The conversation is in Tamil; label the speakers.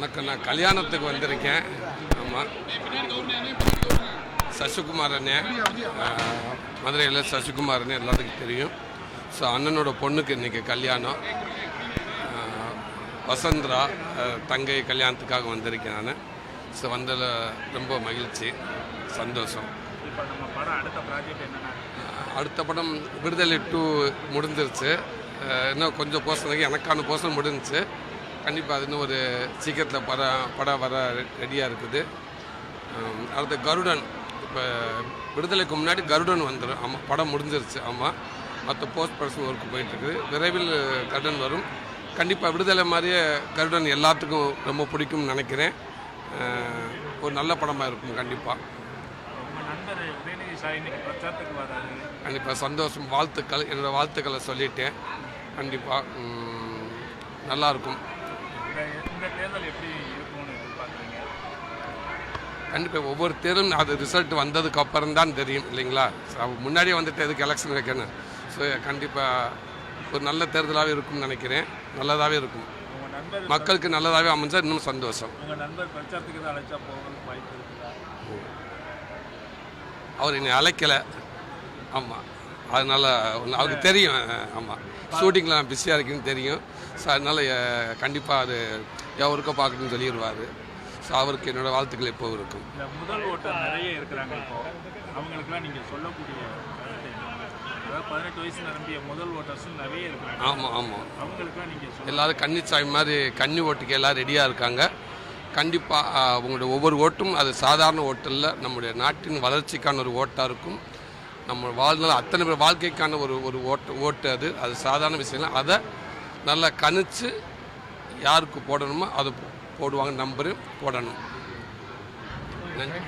Speaker 1: வணக்கம். நான் கல்யாணத்துக்கு வந்திருக்கேன். ஆமாம், சசிகுமார் அண்ணன், மதுரையில் சசிகுமார் அண்ணன் எல்லாத்துக்கும் தெரியும். ஸோ அண்ணனோட பொண்ணுக்கு இன்றைக்கி கல்யாணம். வசந்தரா தங்கை கல்யாணத்துக்காக வந்திருக்கேன் நான். ஸோ வந்ததில் ரொம்ப மகிழ்ச்சி, சந்தோஷம். அடுத்த படம் விடுதலை 2 முடிஞ்சிருச்சு. இன்னும் கொஞ்சம் போர்ஷனுக்கு எனக்கான போர்ஷன் முடிஞ்சிச்சு. கண்டிப்பாக அது இன்னும் ஒரு சீக்கிரத்தில் படம் வர ரெடியாக இருக்குது. அடுத்து கருடன், இப்போ விடுதலைக்கு முன்னாடி கருடன் வந்துடும். ஆமாம், படம் முடிஞ்சிருச்சு. ஆமாம், மற்ற போஸ்ட் ப்ரொடக்ஷன் ஒர்க்கு போயிட்டுருக்குது. விரைவில் கருடன் வரும். கண்டிப்பாக விடுதலை மாதிரியே கருடன் எல்லாத்துக்கும் ரொம்ப பிடிக்கும்னு நினைக்கிறேன். ஒரு நல்ல படமாக இருக்கும். கண்டிப்பாக சந்தோஷம். வாழ்த்துக்கள், என்னோடய வாழ்த்துக்களை சொல்லிட்டேன். கண்டிப்பாக நல்லாயிருக்கும். கண்டிப்பாக ஒவ்வொரு தேர்தலும் அது ரிசல்ட் வந்ததுக்கு அப்புறம் தான் தெரியும் இல்லைங்களா? முன்னாடியே வந்துட்டு எதுக்கு எலெக்ஷன் வைக்கணும்? ஸோ கண்டிப்பாக ஒரு நல்ல தேர்தலாகவே இருக்கும்னு நினைக்கிறேன். நல்லதாகவே இருக்கும். மக்களுக்கு நல்லதாகவே அமைஞ்சா இன்னும் சந்தோஷம். அவர் என்னை அழைக்கலை. ஆமாம், அதனால் அவருக்கு தெரியும். ஆமாம், ஷூட்டிங்கில் நான் பிஸியாக இருக்குன்னு தெரியும். ஸோ அதனால் கண்டிப்பாக அது எவருக்கோ பார்க்கணுன்னு சொல்லிடுவார். ஸோ அவருக்கு என்னோடய வாழ்த்துக்கள் எப்போ இருக்கும்.
Speaker 2: முதல் ஓட்டர் நிறைய இருக்கிறாங்க. இப்போ அவங்களுக்குலாம் நீங்கள் சொல்லக்கூடிய 18 வயசு நிரம்பிய முதல் ஓட்டர்ஸும் நிறைய இருக்கிறாங்க.
Speaker 1: ஆமாம் ஆமாம்,
Speaker 2: அவங்களுக்குலாம் நீங்கள்
Speaker 1: எல்லோரும் கன்னிச்சாமி மாதிரி கன்னி ஓட்டுக்கு எல்லோரும் ரெடியாக இருக்காங்க. கண்டிப்பாக அவங்களுடைய ஒவ்வொரு ஓட்டும் அது சாதாரண ஓட்டில் நம்முடைய நாட்டின் வளர்ச்சிக்கான ஒரு ஓட்டாக இருக்கும். நம்ம வாழ்நாள் அத்தனை பேர் வாழ்க்கைக்கான ஒரு ஓட்டு அது சாதாரண விஷயம். அதை நல்லா கணிச்சு யாருக்கு போடணுமோ அதை போடுவாங்க. நம்பரு போடணும். நன்றி.